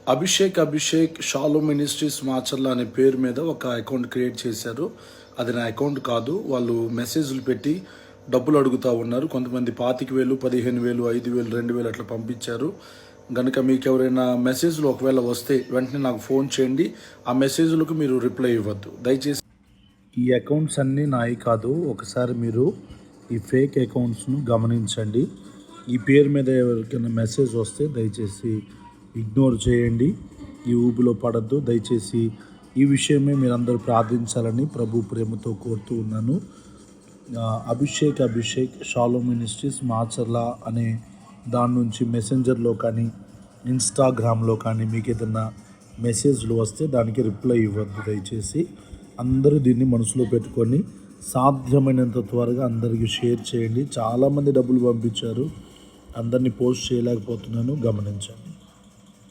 Abhishek shallow ministries Macherla అనే పేరు మీద ఒక అకౌంట్ క్రియేట్ చేశారు. అది నా అకౌంట్ కాదు. వాళ్ళు మెసేజ్లు పెట్టి డబ్బులు అడుగుతూ ఉన్నారు. కొంతమంది 25,000, 15,000, 5,000, 2,000 అట్లా పంపించారు. కనుక మీకు ఎవరైనా మెసేజ్లు ఒకవేళ వస్తే వెంటనే నాకు ఫోన్ చేయండి. ఆ మెసేజ్లకు మీరు రిప్లై ఇవ్వద్దు దయచేసి. ఈ అకౌంట్స్ అన్నీ నాయి కాదు. ఒకసారి మీరు ఈ ఫేక్ అకౌంట్స్ను గమనించండి. ఈ పేరు మీద ఎవరికైనా మెసేజ్ వస్తే దయచేసి ఇగ్నోర్ చేయండి. ఈ ఊబిలో పడద్దు. దయచేసి ఈ విషయమే మీరందరూ ప్రార్థించాలని ప్రభు ప్రేమతో కోరుతూ ఉన్నాను. అభిషేక్ షాలో మినిస్ట్రీస్ మాచర్ల అనే దాని నుంచి మెసెంజర్లో కానీ ఇన్స్టాగ్రామ్లో కానీ మీకు ఏదైనా మెసేజ్లు వస్తే దానికి రిప్లై ఇవ్వద్దు దయచేసి. అందరూ దీన్ని మనసులో పెట్టుకొని సాధ్యమైనంత త్వరగా అందరికీ షేర్ చేయండి. చాలామంది డబ్బులు పంపించారు, అందరినీ పోస్ట్ చేయలేకపోతున్నాను, గమనించండి.